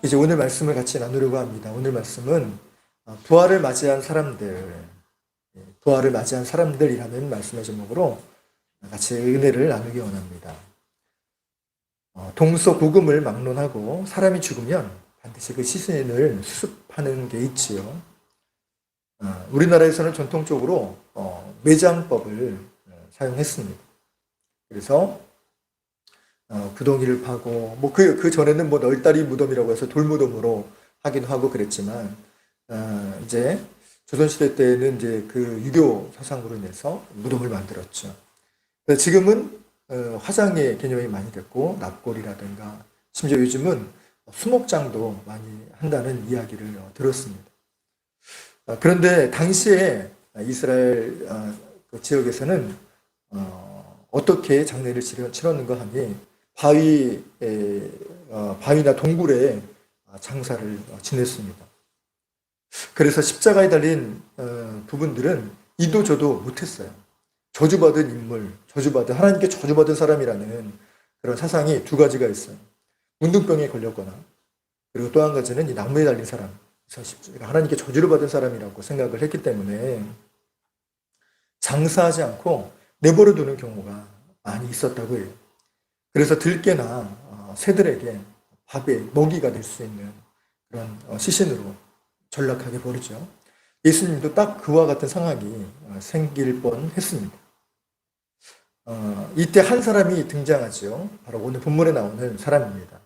이제 오늘 말씀을 같이 나누려고 합니다. 오늘 말씀은 부활을 맞이한 사람들, 부활을 맞이한 사람들이라는 말씀의 제목으로 같이 은혜를 나누기 원합니다. 동서고금을 막론하고 사람이 죽으면 반드시 그 시신을 수습하는 게 있지요. 우리나라에서는 전통적으로 매장법을 사용했습니다. 그래서 구덩이를 파고 그 전에는 널다리 무덤이라고 해서 돌무덤으로 하기도 하고 그랬지만 이제 조선시대 때는 이제 그 유교 사상으로 인해서 무덤을 만들었죠. 지금은 화장의 개념이 많이 됐고 납골이라든가 심지어 요즘은 수목장도 많이 한다는 이야기를 들었습니다. 그런데 당시에 이스라엘 그 지역에서는 어떻게 장례를 치렀는가 하니 바위나 동굴에 장사를 지냈습니다. 그래서 십자가에 달린 부분들은 이도 저도 못했어요. 저주받은 인물, 하나님께 저주받은 사람이라는 그런 사상이 두 가지가 있어요. 문둥병에 걸렸거나, 그리고 또 한 가지는 이 나무에 달린 사람, 하나님께 저주를 받은 사람이라고 생각을 했기 때문에 장사하지 않고 내버려 두는 경우가 많이 있었다고 해요. 그래서 들깨나 새들에게 밥의 먹이가 될 수 있는 그런 시신으로 전락하게 버리죠. 예수님도 딱 그와 같은 상황이 생길 뻔했습니다. 이때 한 사람이 등장하죠. 바로 오늘 본문에 나오는 사람입니다.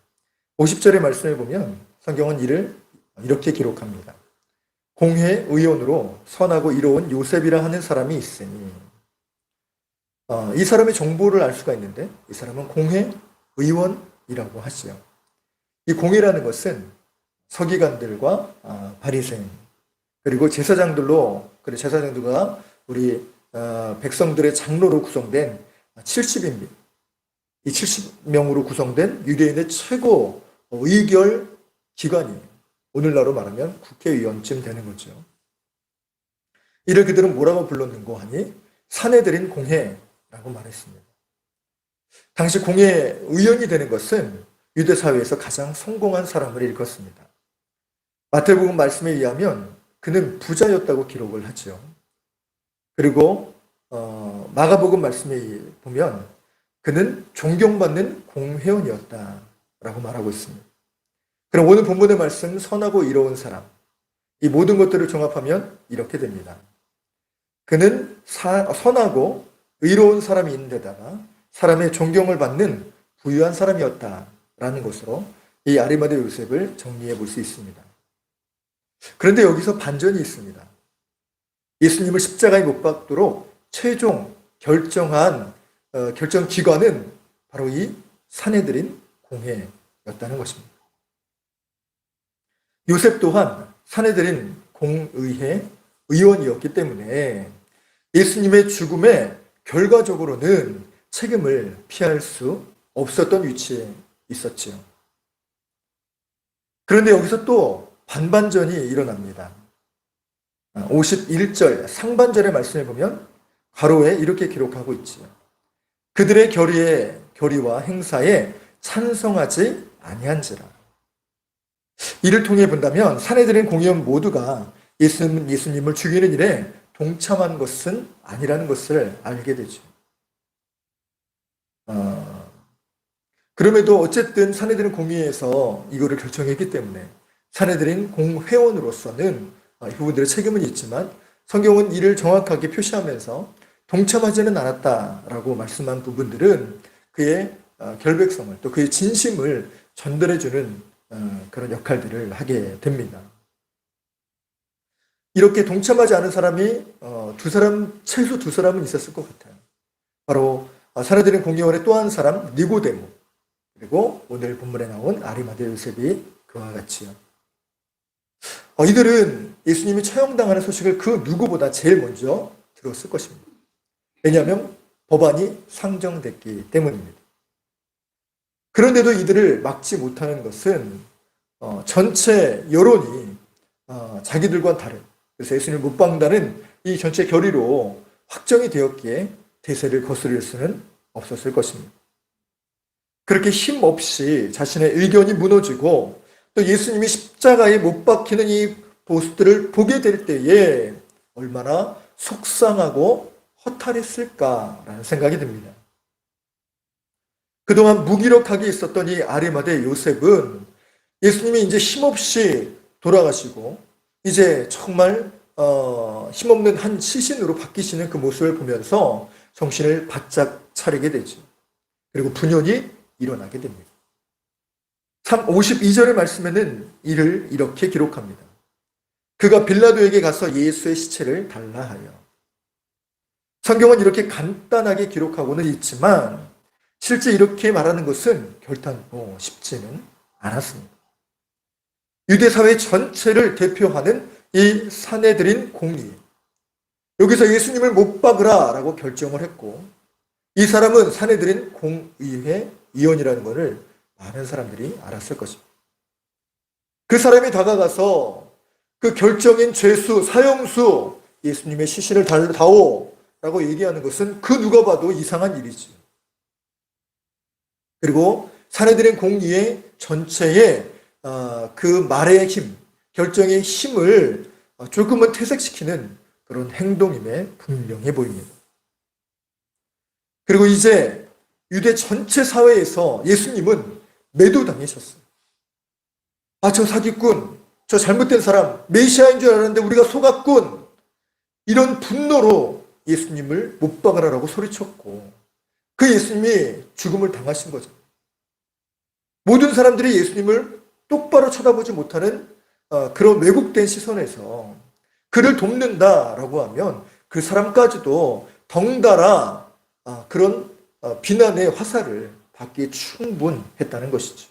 50절의 말씀을 보면 성경은 이를 이렇게 기록합니다. 공회 의원으로 선하고 이로운 요셉이라 하는 사람이 있으니, 이 사람의 정보를 알 수가 있는데 이 사람은 공회 의원이라고 하지요. 이 공회라는 것은 서기관들과 바리새인 그리고 제사장들과 우리 백성들의 장로로 구성된 70인비, 이 70명으로 구성된 유대인의 최고 의결 기관이에요. 오늘날로 말하면 국회의원쯤 되는 거죠. 이를 그들은 뭐라고 불렀는고 하니 사내들인 공회라고 말했습니다. 당시 공회 의원이 되는 것은 유대 사회에서 가장 성공한 사람을 일컫습니다. 마태복음 말씀에 의하면 그는 부자였다고 기록을 하죠. 그리고 마가복음 말씀에 보면 그는 존경받는 공회원이었다라고 말하고 있습니다. 그럼 오늘 본문의 말씀 선하고 이로운 사람, 이 모든 것들을 종합하면 이렇게 됩니다. 그는 선하고 의로운 사람이 있는데다가 사람의 존경을 받는 부유한 사람이었다라는 것으로 이 아리마대 요셉을 정리해 볼 수 있습니다. 그런데 여기서 반전이 있습니다. 예수님을 십자가에 못 박도록 최종 결정 기관은 바로 이 사내들인 공회였다는 것입니다. 요셉 또한 사내들인 공의회 의원이었기 때문에 예수님의 죽음에 결과적으로는 책임을 피할 수 없었던 위치에 있었지요. 그런데 여기서 또 반반전이 일어납니다. 51절 상반절의 말씀을 보면 괄호에 이렇게 기록하고 있지요. 그들의 결의와 행사에 찬성하지 아니한지라. 이를 통해 본다면 사내들인 공의원 모두가 예수님을 죽이는 일에 동참한 것은 아니라는 것을 알게 되죠. 그럼에도 어쨌든 사내들인 공의회에서 이거를 결정했기 때문에 사내들인 공회원으로서는 이 부분들의 책임은 있지만 성경은 이를 정확하게 표시하면서 동참하지는 않았다라고 말씀한 부분들은 그의 결백성을 또 그의 진심을 전달해주는 그런 역할들을 하게 됩니다. 이렇게 동참하지 않은 사람이 최소 두 사람은 있었을 것 같아요. 바로 사내들인 공의원의 또 한 사람 니고데모, 그리고 오늘 본문에 나온 아리마대 요셉이 그와 같이요. 이들은 예수님이 처형당하는 소식을 그 누구보다 제일 먼저 들었을 것입니다. 왜냐하면 법안이 상정됐기 때문입니다. 그런데도 이들을 막지 못하는 것은 전체 여론이 자기들과 다른, 그래서 예수님을 못 박는다는 이 전체 결의로 확정이 되었기에 대세를 거스릴 수는 없었을 것입니다. 그렇게 힘없이 자신의 의견이 무너지고 또 예수님이 십자가에 못 박히는 이 모습들을 보게 될 때에 얼마나 속상하고 허탈했을까라는 생각이 듭니다. 그동안 무기력하게 있었던 이 아리마대 요셉은 예수님이 이제 힘없이 돌아가시고 이제 정말 힘없는 한 시신으로 바뀌시는 그 모습을 보면서 정신을 바짝 차리게 되죠. 그리고 분연이 일어나게 됩니다. 52절의 말씀에는 이를 이렇게 기록합니다. 그가 빌라도에게 가서 예수의 시체를 달라 하여. 성경은 이렇게 간단하게 기록하고는 있지만 실제 이렇게 말하는 것은 결단코 쉽지는 않았습니다. 유대 사회 전체를 대표하는 이 사내들인 공의. 여기서 예수님을 못 박으라라고 결정을 했고 이 사람은 사내들인 공의회 위원이라는 것을 많은 사람들이 알았을 것입니다. 그 사람이 다가가서 그 결정인 죄수, 사형수 예수님의 시신을 다오라고 얘기하는 것은 그 누가 봐도 이상한 일이지. 그리고 사내들인 공의회 전체의 그 말의 힘, 결정의 힘을 조금은 퇴색시키는 그런 행동임에 분명해 보입니다. 그리고 이제 유대 전체 사회에서 예수님은 매도당하셨어요. 저 사기꾼, 저 잘못된 사람, 메시아인 줄 알았는데 우리가 속았군. 이런 분노로 예수님을 못 박으라고 소리쳤고 그 예수님이 죽음을 당하신 거죠. 모든 사람들이 예수님을 똑바로 쳐다보지 못하는 그런 왜곡된 시선에서 그를 돕는다라고 하면 그 사람까지도 덩달아 그런 비난의 화살을 받기에 충분했다는 것이죠.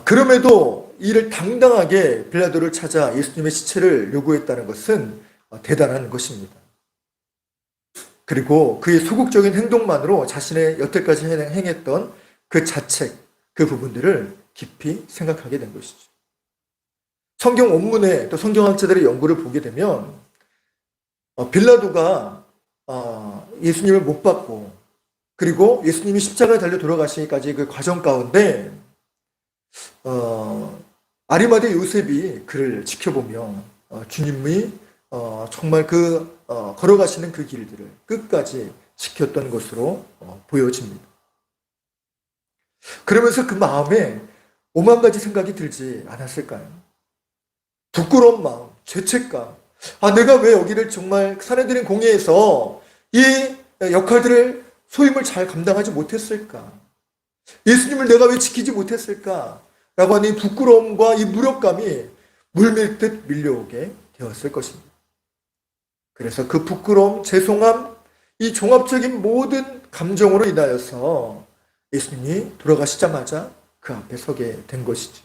그럼에도 이를 당당하게 빌라도를 찾아 예수님의 시체를 요구했다는 것은 대단한 것입니다. 그리고 그의 소극적인 행동만으로 자신의 여태까지 행했던 그 자책, 그 부분들을 깊이 생각하게 된 것이죠. 성경 원문에 또 성경학자들의 연구를 보게 되면 빌라도가 예수님을 못 박고 그리고 예수님이 십자가에 달려 돌아가시기까지 그 과정 가운데 아리마대 요셉이 그를 지켜보며 주님이 정말 걸어가시는 그 길들을 끝까지 지켰던 것으로 보여집니다. 그러면서 그 마음에 오만 가지 생각이 들지 않았을까요? 부끄러운 마음, 죄책감. 내가 왜 여기를 정말 사내들인 공회에서 이 역할들을 소임을 잘 감당하지 못했을까? 예수님을 내가 왜 지키지 못했을까? 라고 하는 이 부끄러움과 이 무력감이 물밀듯 밀려오게 되었을 것입니다. 그래서 그 부끄러움, 죄송함, 이 종합적인 모든 감정으로 인하여서 예수님이 돌아가시자마자 그 앞에 서게 된 것이죠.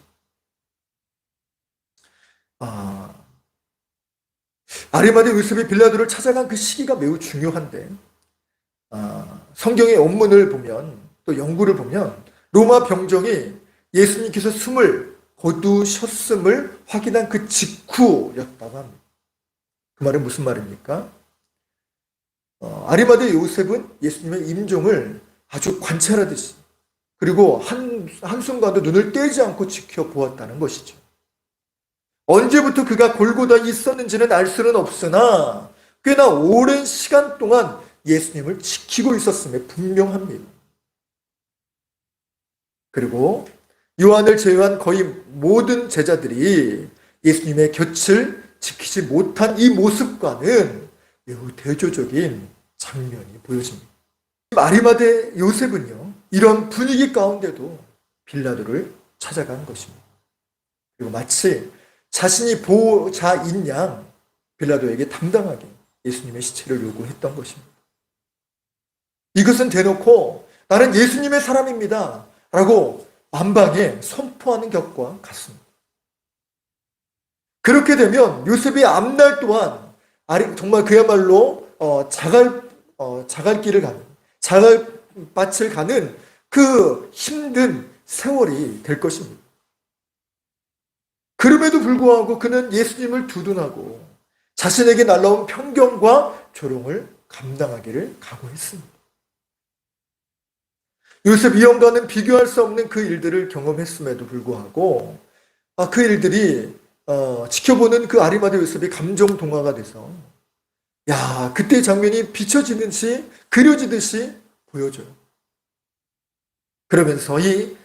아리마대 요셉이 빌라도를 찾아간 그 시기가 매우 중요한데 성경의 원문을 보면 또 연구를 보면 로마 병정이 예수님께서 숨을 거두셨음을 확인한 그 직후였다고 합니다. 그 말은 무슨 말입니까? 아리마대 요셉은 예수님의 임종을 아주 관찰하듯이 그리고 한순간도 눈을 떼지 않고 지켜보았다는 것이죠. 언제부터 그가 골고다에 있었는지는 알 수는 없으나 꽤나 오랜 시간 동안 예수님을 지키고 있었음에 분명합니다. 그리고 요한을 제외한 거의 모든 제자들이 예수님의 곁을 지키지 못한 이 모습과는 매우 대조적인 장면이 보여집니다. 아리마대 요셉은요, 이런 분위기 가운데도 빌라도를 찾아간 것입니다. 그리고 마치 자신이 보호자인 양 빌라도에게 당당하게 예수님의 시체를 요구했던 것입니다. 이것은 대놓고 나는 예수님의 사람입니다 라고 만방에 선포하는 것과 같습니다. 그렇게 되면 요셉의 앞날 또한 정말 그야말로 자갈길을 가는, 자갈밭을 가는 그 힘든 세월이 될 것입니다. 그럼에도 불구하고 그는 예수님을 두둔하고 자신에게 날라온 편견과 조롱을 감당하기를 각오했습니다. 요셉 이형과는 비교할 수 없는 그 일들을 경험했음에도 불구하고 그 일들이 지켜보는 그 아리마대 요셉이 감정 동화가 돼서 그때 장면이 비춰지듯이 그려지듯이 보여줘요. 그러면서 이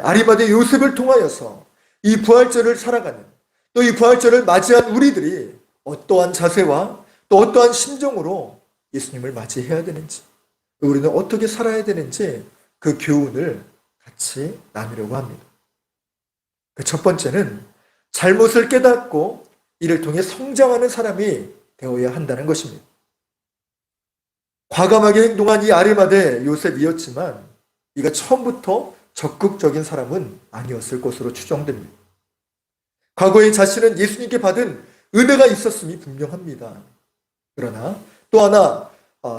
아리마대 요셉을 통하여서 이 부활절을 살아가는, 또 이 부활절을 맞이한 우리들이 어떠한 자세와 또 어떠한 심정으로 예수님을 맞이해야 되는지, 우리는 어떻게 살아야 되는지 그 교훈을 같이 나누려고 합니다. 그 첫 번째는 잘못을 깨닫고 이를 통해 성장하는 사람이 되어야 한다는 것입니다. 과감하게 행동한 이 아리마대 요셉이었지만 이가 처음부터 적극적인 사람은 아니었을 것으로 추정됩니다. 과거에 자신은 예수님께 받은 은혜가 있었음이 분명합니다. 그러나 또 하나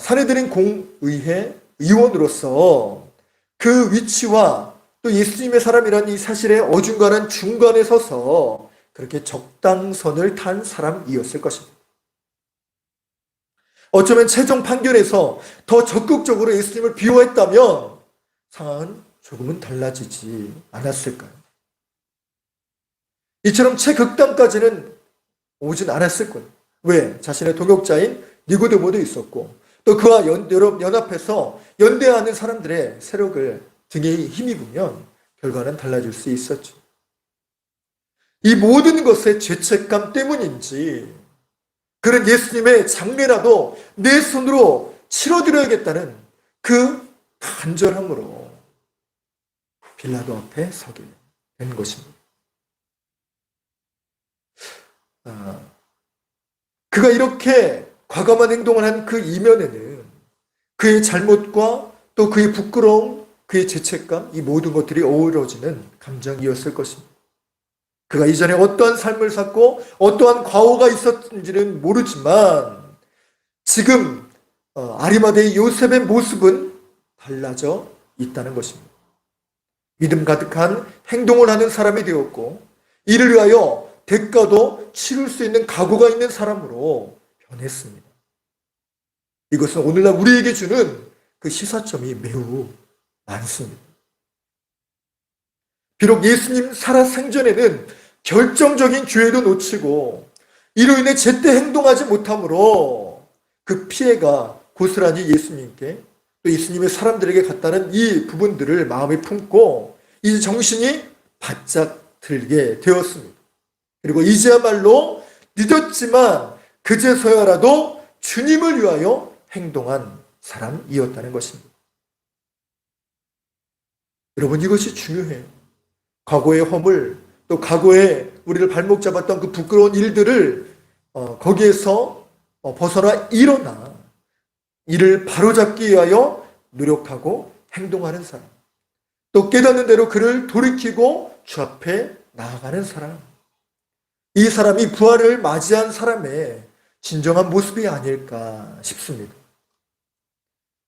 산헤드린 공의회 의원으로서 그 위치와 또 예수님의 사람이라는 이 사실에 어중간한 중간에 서서 그렇게 적당선을 탄 사람이었을 것입니다. 어쩌면 최종 판결에서 더 적극적으로 예수님을 비호했다면 상황은 조금은 달라지지 않았을까요? 이처럼 최극단까지는 오진 않았을 거예요. 왜? 자신의 동역자인 니고데모도 있었고 또 그와 연합해서 연대하는 사람들의 세력을 등에 힘입으면 결과는 달라질 수 있었죠. 이 모든 것의 죄책감 때문인지 그런 예수님의 장례라도 내 손으로 치러드려야겠다는 그 간절함으로 빌라도 앞에 서게 된 것입니다. 그가 이렇게 과감한 행동을 한 그 이면에는 그의 잘못과 또 그의 부끄러움, 그의 죄책감, 이 모든 것들이 어우러지는 감정이었을 것입니다. 그가 이전에 어떠한 삶을 살고 어떠한 과오가 있었는지는 모르지만 지금 아리마대의 요셉의 모습은 달라져 있다는 것입니다. 믿음 가득한 행동을 하는 사람이 되었고 이를 위하여 대가도 치를 수 있는 각오가 있는 사람으로 변했습니다. 이것은 오늘날 우리에게 주는 그 시사점이 매우 많습니다. 비록 예수님 살아생전에는 결정적인 기회도 놓치고 이로 인해 제때 행동하지 못함으로 그 피해가 고스란히 예수님께 또 예수님의 사람들에게 갔다는 이 부분들을 마음에 품고 이 정신이 바짝 들게 되었습니다. 그리고 이제야말로 늦었지만 그제서야라도 주님을 위하여 행동한 사람이었다는 것입니다. 여러분, 이것이 중요해요. 과거의 허물, 또 과거에 우리를 발목 잡았던 그 부끄러운 일들을 거기에서 벗어나 일어나 이를 바로잡기 위하여 노력하고 행동하는 사람, 또 깨닫는 대로 그를 돌이키고 주 앞에 나아가는 사람, 이 사람이 부활을 맞이한 사람의 진정한 모습이 아닐까 싶습니다.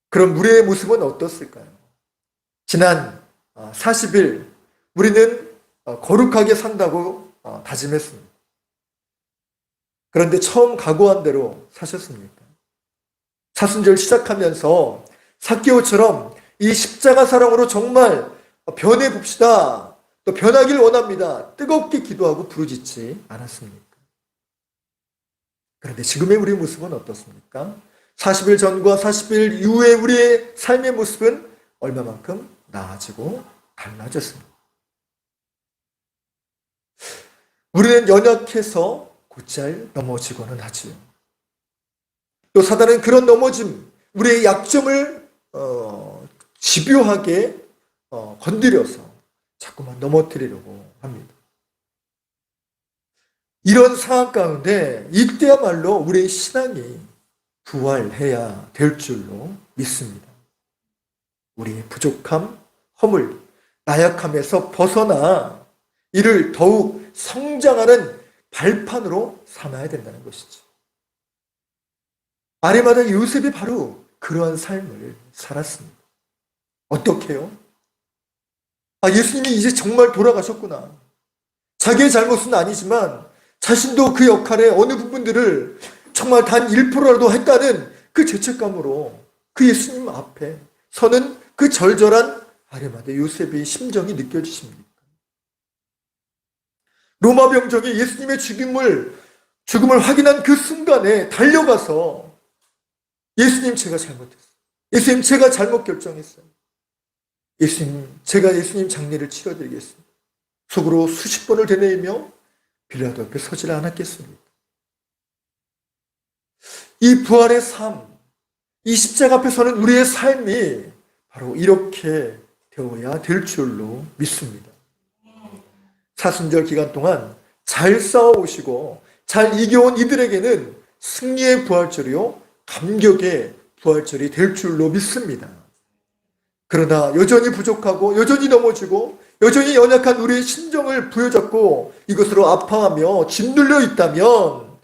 그럼 우리의 모습은 어떻을까요? 지난 40일 우리는 거룩하게 산다고 다짐했습니다. 그런데 처음 각오한 대로 사셨습니까? 사순절 시작하면서 삭개오처럼 이 십자가 사랑으로 정말 변해봅시다. 또 변하길 원합니다. 뜨겁게 기도하고 부르짖지 않았습니까? 그런데 지금의 우리의 모습은 어떻습니까? 40일 전과 40일 이후의 우리의 삶의 모습은 얼마만큼 나아지고 달라졌습니다. 우리는 연약해서 곧잘 넘어지고는 하지요. 또 사단은 그런 넘어짐, 우리의 약점을 집요하게 건드려서 자꾸만 넘어뜨리려고 합니다. 이런 상황 가운데 이때야말로 우리의 신앙이 부활해야 될 줄로 믿습니다. 우리의 부족함, 허물, 나약함에서 벗어나 이를 더욱 성장하는 발판으로 삼아야 된다는 것이죠. 아리마다 요셉이 바로 그러한 삶을 살았습니다. 어떻게요? 예수님이 이제 정말 돌아가셨구나. 자기의 잘못은 아니지만 자신도 그 역할의 어느 부분들을 정말 단 1%라도 했다는 그 죄책감으로 그 예수님 앞에 서는 그 절절한 아리마대 요셉의 심정이 느껴지십니까? 로마 병정이 예수님의 죽음을 확인한 그 순간에 달려가서 예수님 제가 잘못했어요. 예수님 제가 잘못 결정했어요. 예수님 제가 예수님 장례를 치러드리겠습니다. 속으로 수십 번을 되뇌이며 빌라도 앞에 서질 않았겠습니까? 이 부활의 삶, 이 십자가 앞에 서는 우리의 삶이 바로 이렇게 되어야 될 줄로 믿습니다. 사순절 기간 동안 잘 싸워오시고 잘 이겨온 이들에게는 승리의 부활절이요 감격의 부활절이 될 줄로 믿습니다. 그러나 여전히 부족하고 여전히 넘어지고 여전히 연약한 우리의 심정을 부여잡고 이것으로 아파하며 짓눌려 있다면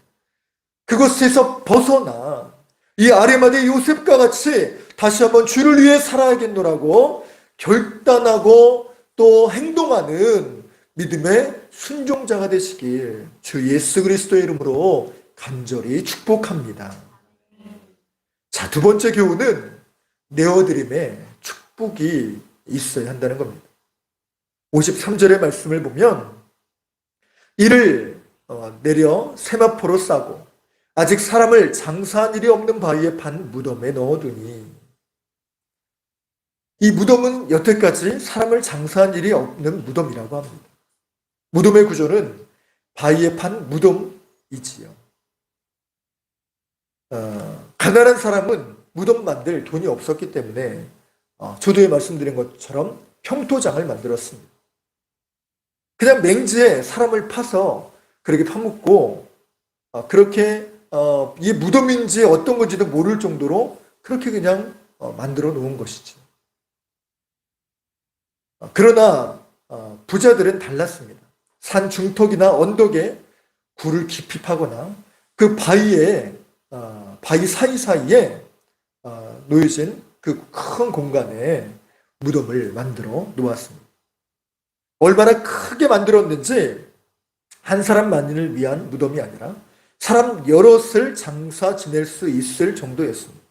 그것에서 벗어나 이 아리마대 요셉과 같이 다시 한번 주를 위해 살아야겠노라고 결단하고 또 행동하는 믿음의 순종자가 되시길 주 예수 그리스도의 이름으로 간절히 축복합니다. 자, 두 번째 교훈은 내어드림에 축복이 있어야 한다는 겁니다. 53절의 말씀을 보면 이를 내려 세마포로 싸고 아직 사람을 장사한 일이 없는 바위에 판 무덤에 넣어두니, 이 무덤은 여태까지 사람을 장사한 일이 없는 무덤이라고 합니다. 무덤의 구조는 바위에 판 무덤이지요. 가난한 사람은 무덤 만들 돈이 없었기 때문에 저도에 말씀드린 것처럼 평토장을 만들었습니다. 그냥 맹지에 사람을 파서 그렇게 파묻고 그렇게 이 무덤인지 어떤 건지도 모를 정도로 그렇게 그냥 만들어 놓은 것이지. 그러나 부자들은 달랐습니다. 산 중턱이나 언덕에 굴을 깊이 파거나 그 바위 사이사이에 놓여진 그 큰 공간에 무덤을 만들어 놓았습니다. 얼마나 크게 만들었는지 한 사람만을 위한 무덤이 아니라 사람 여럿을 장사 지낼 수 있을 정도였습니다.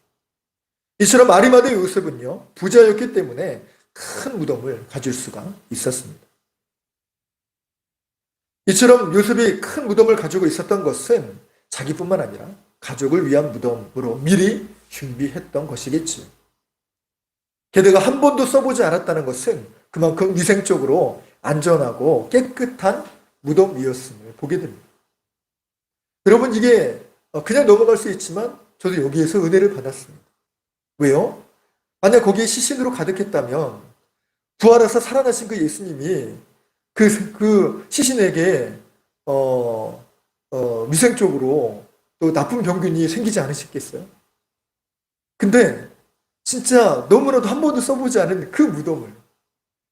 이처럼 아리마대 요셉은요, 부자였기 때문에 큰 무덤을 가질 수가 있었습니다. 이처럼 요셉이 큰 무덤을 가지고 있었던 것은 자기뿐만 아니라 가족을 위한 무덤으로 미리 준비했던 것이겠지요. 게다가 한 번도 써보지 않았다는 것은 그만큼 위생적으로 안전하고 깨끗한 무덤이었음을 보게 됩니다. 여러분, 이게 그냥 넘어갈 수 있지만 저도 여기에서 은혜를 받았습니다. 왜요? 만약 거기에 시신으로 가득했다면 부활해서 살아나신 그 예수님이 그 시신에게 위생적으로 또 나쁜 병균이 생기지 않으셨겠어요? 근데 진짜 너무나도 한 번도 써보지 않은 그 무덤을,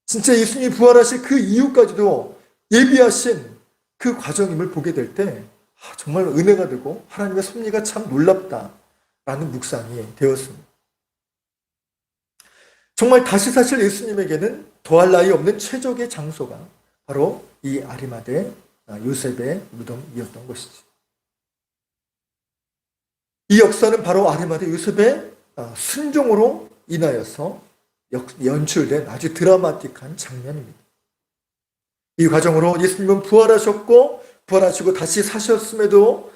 진짜 예수님이 부활하실 그 이유까지도 예비하신 그 과정임을 보게 될 때 정말 은혜가 되고 하나님의 섭리가 참 놀랍다라는 묵상이 되었습니다. 정말 다시 사실 예수님에게는 더할 나위 없는 최적의 장소가 바로 이 아리마대 요셉의 무덤이었던 것이죠. 이 역사는 바로 아리마대 요셉의 순종으로 인하여서 연출된 아주 드라마틱한 장면입니다. 이 과정으로 예수님은 부활하셨고 부활하시고 다시 사셨음에도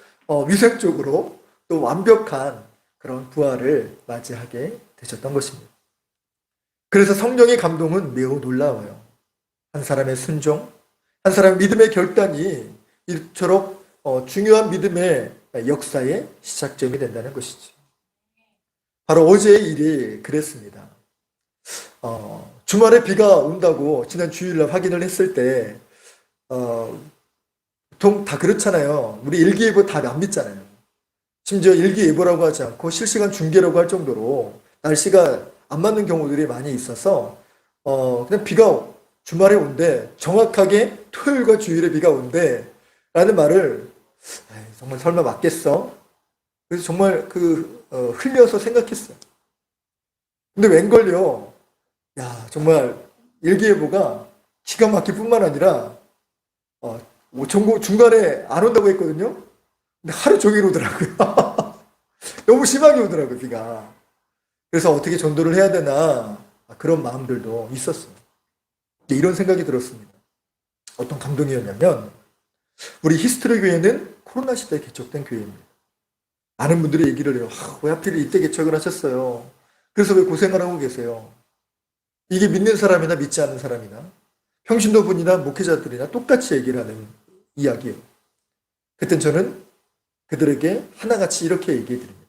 위생적으로 또 완벽한 그런 부활을 맞이하게 되셨던 것입니다. 그래서 성령의 감동은 매우 놀라워요. 한 사람의 순종, 한 사람의 믿음의 결단이 이처럼 중요한 믿음의 역사의 시작점이 된다는 것이죠. 바로 어제의 일이 그랬습니다. 주말에 비가 온다고 지난 주일날 확인을 했을 때 보통 다 그렇잖아요. 우리 일기예보 다 안 믿잖아요. 심지어 일기예보라고 하지 않고 실시간 중계라고 할 정도로 날씨가 안 맞는 경우들이 많이 있어서 그냥 비가 주말에 온대, 정확하게 토요일과 주일에 비가 온대 라는 말을 정말 설마 맞겠어? 그래서 정말 흘려서 생각했어요. 근데 웬걸요, 정말 일기예보가 기가 막힐 뿐만 아니라 중간에 안 온다고 했거든요. 근데 하루 종일 오더라고요. 너무 심하게 오더라고요, 비가. 그래서 어떻게 전도를 해야 되나 그런 마음들도 있었어요. 이런 생각이 들었습니다. 어떤 감동이었냐면 우리 히스토리 교회는 코로나 시대에 개척된 교회입니다. 많은 분들이 얘기를 해요. 왜 하필 이때 개척을 하셨어요? 그래서 왜 고생을 하고 계세요? 이게 믿는 사람이나 믿지 않는 사람이나 평신도분이나 목회자들이나 똑같이 얘기를 하는 이야기예요. 그땐 저는 그들에게 하나같이 이렇게 얘기해 드립니다.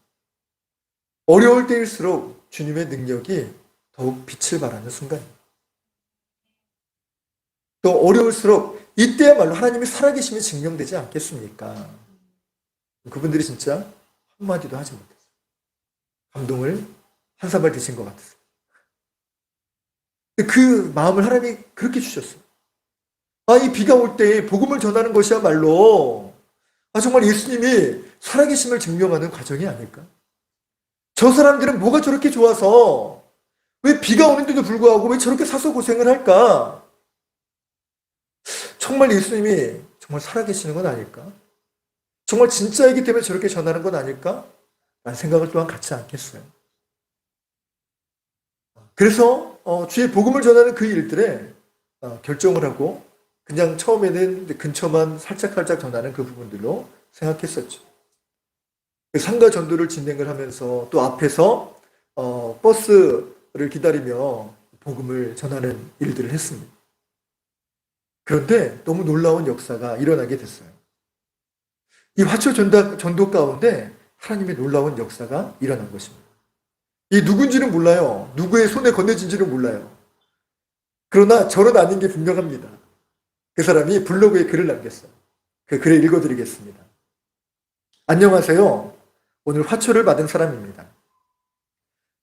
어려울 때일수록 주님의 능력이 더욱 빛을 발하는 순간입니다. 또 어려울수록 이때야말로 하나님의 살아계심이 증명되지 않겠습니까? 그분들이 진짜 한마디도 하지 못했어요. 감동을 한 사발 드신 것 같았어요. 그 마음을 하나님이 그렇게 주셨어요. 이 비가 올 때 복음을 전하는 것이야말로 정말 예수님이 살아계심을 증명하는 과정이 아닐까? 저 사람들은 뭐가 저렇게 좋아서 왜 비가 오는데도 불구하고 왜 저렇게 사서 고생을 할까? 정말 예수님이 정말 살아계시는 건 아닐까? 정말 진짜이기 때문에 저렇게 전하는 건 아닐까? 라는 생각을 또한 갖지 않겠어요. 그래서 주의 복음을 전하는 그 일들에 결정을 하고 그냥 처음에는 근처만 살짝 전하는 그 부분들로 생각했었죠. 상가 전도를 진행을 하면서 또 앞에서 버스를 기다리며 복음을 전하는 일들을 했습니다. 그런데 너무 놀라운 역사가 일어나게 됐어요. 이 화초 전도 가운데 하나님의 놀라운 역사가 일어난 것입니다. 이 누군지는 몰라요. 누구의 손에 건네진지는 몰라요. 그러나 저는 아닌 게 분명합니다. 그 사람이 블로그에 글을 남겼어요. 그 글을 읽어드리겠습니다. 안녕하세요. 오늘 화초를 받은 사람입니다.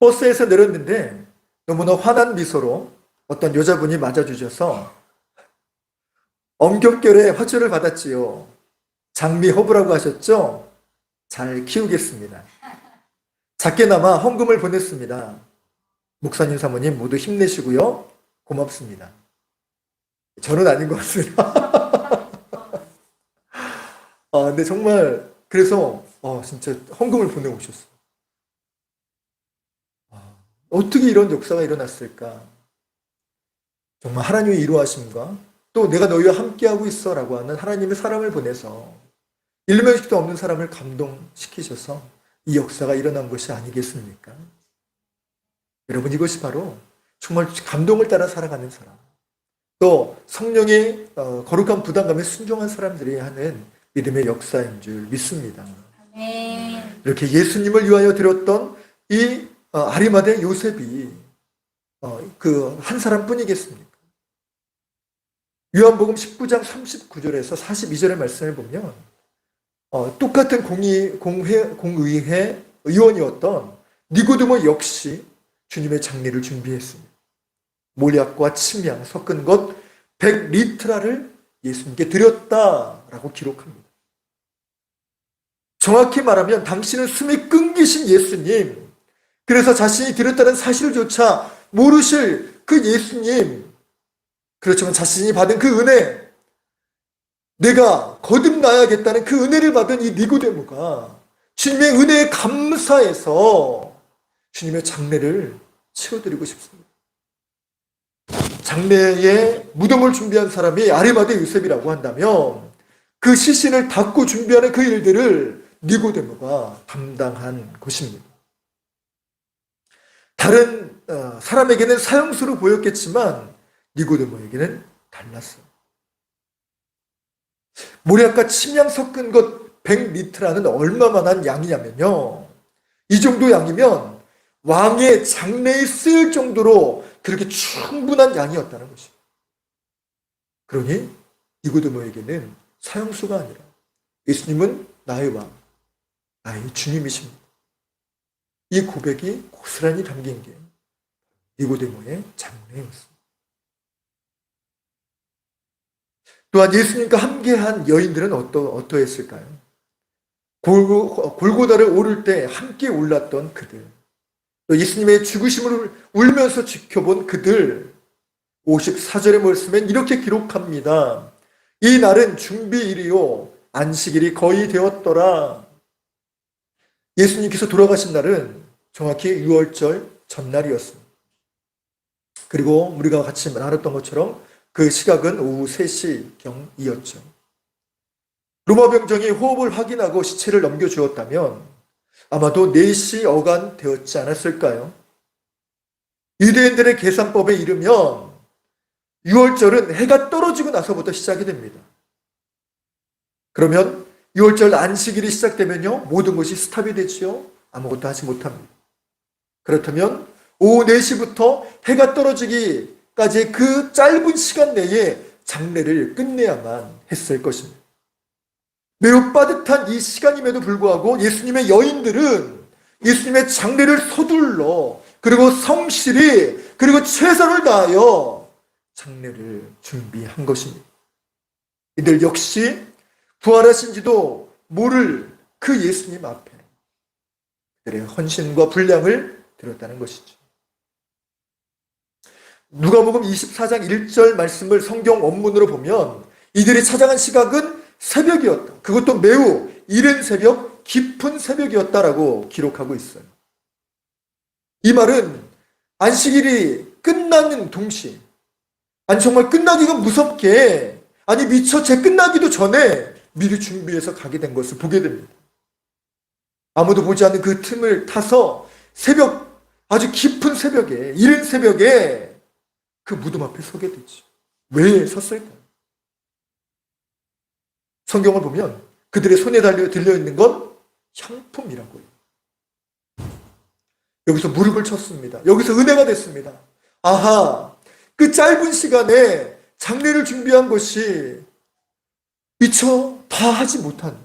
버스에서 내렸는데 너무나 환한 미소로 어떤 여자분이 맞아주셔서 엄격결에 화초를 받았지요. 장미 허브라고 하셨죠? 잘 키우겠습니다. 작게나마 헌금을 보냈습니다. 목사님 사모님 모두 힘내시고요. 고맙습니다. 저는 아닌 것 같습니다. 근데 정말 그래서 진짜 헌금을 보내오셨어요. 어떻게 이런 역사가 일어났을까? 정말 하나님의 이루하심과 또 내가 너희와 함께하고 있어 라고 하는 하나님의 사람을 보내서 일면식도 없는 사람을 감동시키셔서 이 역사가 일어난 것이 아니겠습니까? 여러분, 이것이 바로 정말 감동을 따라 살아가는 사람, 또 성령의 거룩한 부담감에 순종한 사람들이 하는 믿음의 역사인 줄 믿습니다. 이렇게 예수님을 위하여 드렸던 이 아리마대 요셉이 그 한 사람뿐이겠습니까? 요한복음 19장 39절에서 42절의 말씀을 보면 똑같은 공의회 의원이었던 니고데모 역시 주님의 장례를 준비했습니다. 몰약과 침향 섞은 것 100리트라를 예수님께 드렸다라고 기록합니다. 정확히 말하면 당신은 숨이 끊기신 예수님, 그래서 자신이 드렸다는 사실조차 모르실 그 예수님, 그렇지만 자신이 받은 그 은혜, 내가 거듭나야겠다는 그 은혜를 받은 이 니고데모가 주님의 은혜에 감사해서 주님의 장례를 치러드리고 싶습니다. 장례에 무덤을 준비한 사람이 아리마대 요셉이라고 한다면 그 시신을 닦고 준비하는 그 일들을 니고데모가 담당한 것입니다. 다른 사람에게는 사형수로 보였겠지만 니고데모에게는 달랐어요. 모략과 침향 섞은 것 100리트라는 얼마만한 양이냐면요, 이 정도 양이면 왕의 장례에 쓰일 정도로 그렇게 충분한 양이었다는 것이에요. 그러니 니고데모에게는 사형수가 아니라 예수님은 나의 왕, 나의 주님이십니다. 이 고백이 고스란히 담긴 게 니고데모의 장례였습니다. 또한 예수님과 함께한 여인들은 어떠했을까요? 골고다를 오를 때 함께 올랐던 그들, 또 예수님의 죽으심을 울면서 지켜본 그들, 54절의 말씀엔 이렇게 기록합니다. 이 날은 준비일이요 안식일이 거의 되었더라. 예수님께서 돌아가신 날은 정확히 6월절 전날이었습니다. 그리고 우리가 같이 나눴던 것처럼 그 시각은 오후 3시경이었죠. 로마 병정이 호흡을 확인하고 시체를 넘겨주었다면 아마도 4시 어간 되었지 않았을까요? 유대인들의 계산법에 이르면 6월절은 해가 떨어지고 나서부터 시작이 됩니다. 그러면 6월절 안식일이 시작되면요, 모든 것이 스탑이 되지요. 아무것도 하지 못합니다. 그렇다면 오후 4시부터 해가 떨어지기까지 그 짧은 시간 내에 장례를 끝내야만 했을 것입니다. 매우 빠듯한 이 시간임에도 불구하고 예수님의 여인들은 예수님의 장례를 서둘러 그리고 성실히 그리고 최선을 다하여 장례를 준비한 것입니다. 이들 역시 부활하신지도 모를 그 예수님 앞에 그들의 헌신과 분량을 드렸다는 것이죠. 누가복음 24장 1절 말씀을 성경 원문으로 보면 이들이 찾아간 시각은 새벽이었다. 그것도 매우 이른 새벽, 깊은 새벽이었다라고 기록하고 있어요. 이 말은 안식일이 끝나는 동시에, 아니 정말 끝나기가 무섭게, 아니 미처 채 끝나기도 전에 미리 준비해서 가게 된 것을 보게 됩니다. 아무도 보지 않는 그 틈을 타서 새벽, 아주 깊은 새벽에, 이른 새벽에 그 무덤 앞에 서게 되지. 왜 섰을까요? 성경을 보면 그들의 손에 들려있는 건 향품이라고요. 여기서 무릎을 쳤습니다. 여기서 은혜가 됐습니다. 아하, 그 짧은 시간에 장례를 준비한 것이 미처 다 하지 못한,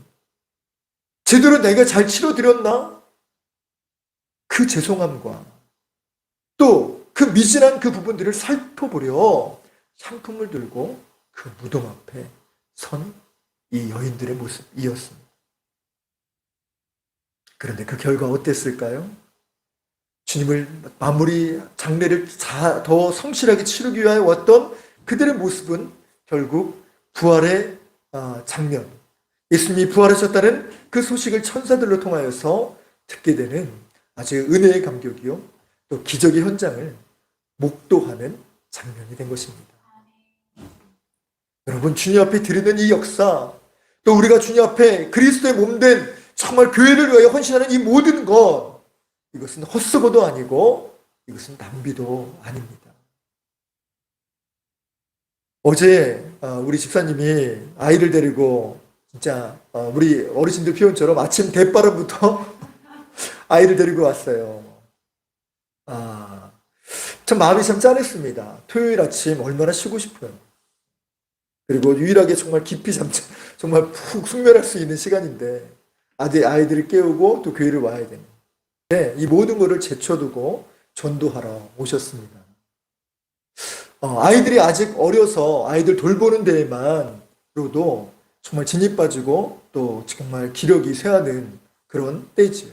제대로 내가 잘 치러드렸나? 그 죄송함과 또 그 미진한 그 부분들을 살펴보려 향품을 들고 그 무덤 앞에 선 이 여인들의 모습이었습니다. 그런데 그 결과 어땠을까요? 주님을 마무리 장례를 더 성실하게 치르기 위하여 왔던 그들의 모습은 결국 부활의 장면, 예수님이 부활하셨다는 그 소식을 천사들로 통하여서 듣게 되는 아주 은혜의 감격이요, 또 기적의 현장을 목도하는 장면이 된 것입니다. 여러분, 주님 앞에 드리는 이 역사, 또 우리가 주님 앞에 그리스도의 몸된 정말 교회를 위하여 헌신하는 이 모든 것, 이것은 헛수고도 아니고 이것은 낭비도 아닙니다. 어제 우리 집사님이 아이를 데리고 진짜 우리 어르신들 표현처럼 아침 대바람부터 아이를 데리고 왔어요. 참 마음이 참 짠했습니다. 토요일 아침 얼마나 쉬고 싶어요. 그리고 유일하게 정말 깊이 정말 푹 숙면할 수 있는 시간인데 아이들을 깨우고 또 교회를 와야 되는. 네, 이 모든 것을 제쳐두고 전도하러 오셨습니다. 아이들이 아직 어려서 아이들 돌보는 데에만으로도 정말 진이 빠지고 또 정말 기력이 쇠하는 그런 때지요.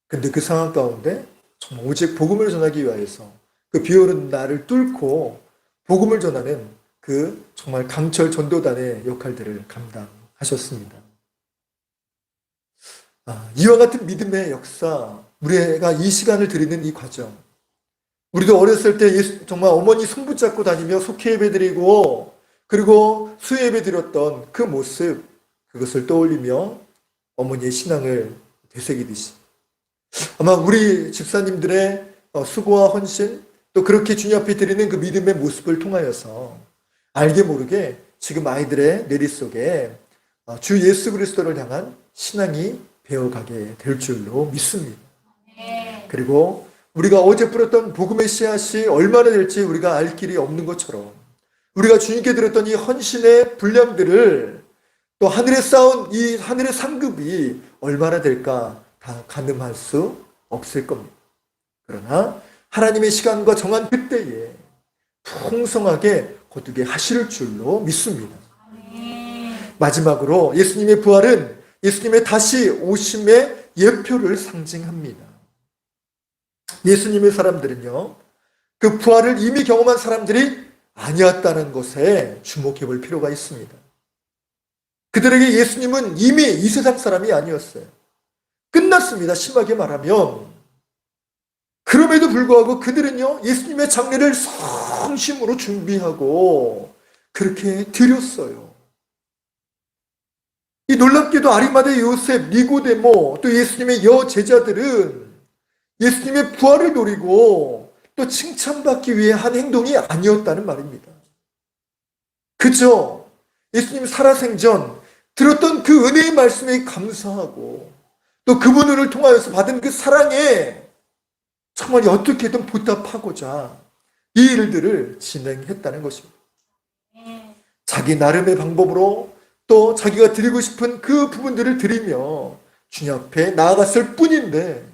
근데 그 상황 가운데 정말 오직 복음을 전하기 위해서 그 비오는 날을 뚫고 복음을 전하는 그 정말 강철 전도단의 역할들을 감당하셨습니다. 이와 같은 믿음의 역사, 우리가 이 시간을 드리는 이 과정, 우리도 어렸을 때 정말 어머니 손 붙잡고 다니며 속회 예배 드리고 그리고 수요 예배 드렸던 그 모습, 그것을 떠올리며 어머니의 신앙을 되새기듯이 아마 우리 집사님들의 수고와 헌신, 또 그렇게 주님 앞에 드리는 그 믿음의 모습을 통하여서 알게 모르게 지금 아이들의 내리 속에 주 예수 그리스도를 향한 신앙이 배워가게 될 줄로 믿습니다. 그리고 우리가 어제 뿌렸던 복음의 씨앗이 얼마나 될지 우리가 알 길이 없는 것처럼 우리가 주님께 드렸던 이 헌신의 분량들을 또 하늘에 쌓은 이 하늘의 상급이 얼마나 될까 다 가늠할 수 없을 겁니다. 그러나 하나님의 시간과 정한 그때에 풍성하게 거두게 하실 줄로 믿습니다. 마지막으로 예수님의 부활은 예수님의 다시 오심의 예표를 상징합니다. 예수님의 사람들은요, 그 부활을 이미 경험한 사람들이 아니었다는 것에 주목해 볼 필요가 있습니다. 그들에게 예수님은 이미 이 세상 사람이 아니었어요. 끝났습니다. 심하게 말하면 그럼에도 불구하고 그들은요, 예수님의 장례를 성심으로 준비하고 그렇게 드렸어요. 이 놀랍게도 아리마대 요셉, 니고데모, 또 예수님의 여제자들은 예수님의 부활을 노리고 또 칭찬받기 위해 한 행동이 아니었다는 말입니다. 그저 예수님 살아생전 들었던 그 은혜의 말씀에 감사하고 또 그분을 통하여서 받은 그 사랑에 정말 어떻게든 보답하고자 이 일들을 진행했다는 것입니다. 자기 나름의 방법으로 또 자기가 드리고 싶은 그 부분들을 드리며 주님 앞에 나아갔을 뿐인데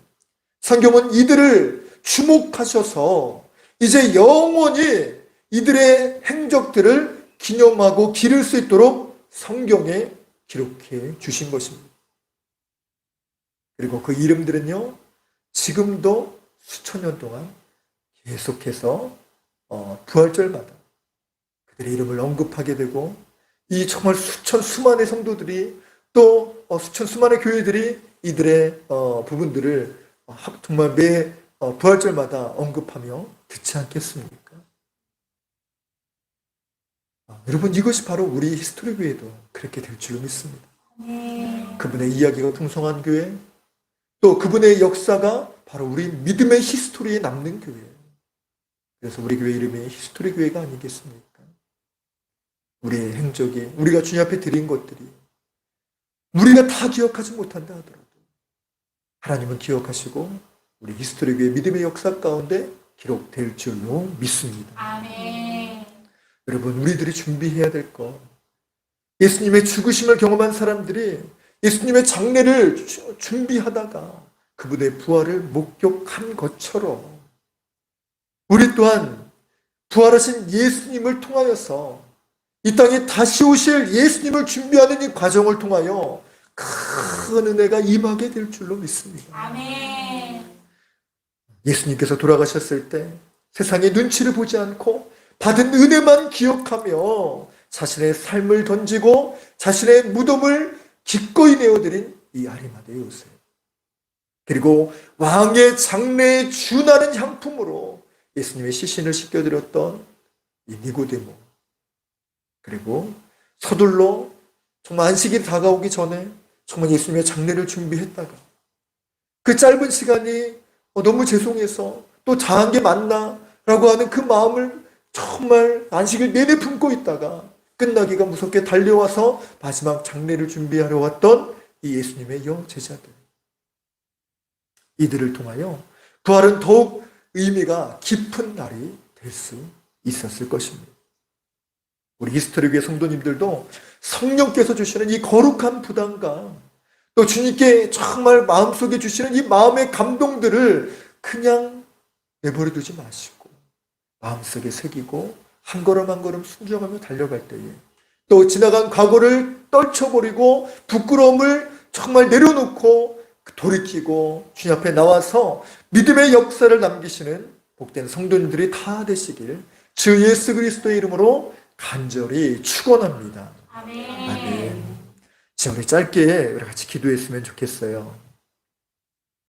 성경은 이들을 주목하셔서 이제 영원히 이들의 행적들을 기념하고 기를 수 있도록 성경에 기록해 주신 것입니다. 그리고 그 이름들은요, 지금도 수천 년 동안 계속해서 부활절마다 그들의 이름을 언급하게 되고 이 정말 수많은 성도들이 또 수많은 교회들이 이들의 부분들을 정말 매 부활절마다 언급하며 듣지 않겠습니까? 여러분, 이것이 바로 우리 히스토리 교회도 그렇게 될 줄로 믿습니다. 그분의 이야기가 풍성한 교회, 또 그분의 역사가 바로 우리 믿음의 히스토리에 남는 교회예요. 그래서 우리 교회 이름이 히스토리 교회가 아니겠습니까? 우리의 행적이, 우리가 주님 앞에 드린 것들이 우리가 다 기억하지 못한다 하더라도 하나님은 기억하시고 우리 히스토리 교회 믿음의 역사 가운데 기록될 줄로 믿습니다. 아멘. 여러분, 우리들이 준비해야 될 것, 예수님의 죽으심을 경험한 사람들이 예수님의 장례를 준비하다가 그분의 부활을 목격한 것처럼 우리 또한 부활하신 예수님을 통하여서 이 땅에 다시 오실 예수님을 준비하는 이 과정을 통하여 큰 은혜가 임하게 될 줄로 믿습니다. 아멘. 예수님께서 돌아가셨을 때 세상의 눈치를 보지 않고 받은 은혜만 기억하며 자신의 삶을 던지고 자신의 무덤을 기꺼이 내어드린 이 아리마대 요셉, 그리고 왕의 장래에 준하는 향품으로 예수님의 시신을 씻겨드렸던 이 니고데모, 그리고 서둘러 정말 안식이 다가오기 전에 정말 예수님의 장례를 준비했다가 그 짧은 시간이 너무 죄송해서 또 당한 게 맞나 라고 하는 그 마음을 정말 안식을 내내 품고 있다가 끝나기가 무섭게 달려와서 마지막 장례를 준비하러 왔던 이 예수님의 여제자들, 이들을 통하여 부활은 더욱 의미가 깊은 날이 될 수 있었을 것입니다. 우리 히스토리 교회 성도님들도 성령께서 주시는 이 거룩한 부담감, 또 주님께 정말 마음속에 주시는 이 마음의 감동들을 그냥 내버려 두지 마시고 마음속에 새기고 한 걸음 한 걸음 순종하며 달려갈 때에 또 지나간 과거를 떨쳐버리고 부끄러움을 정말 내려놓고 돌이키고 주님 앞에 나와서 믿음의 역사를 남기시는 복된 성도님들이 다 되시길 주 예수 그리스도의 이름으로 간절히 축원합니다. 아멘. 아멘. 지금 우리 짧게 우리 같이 기도했으면 좋겠어요.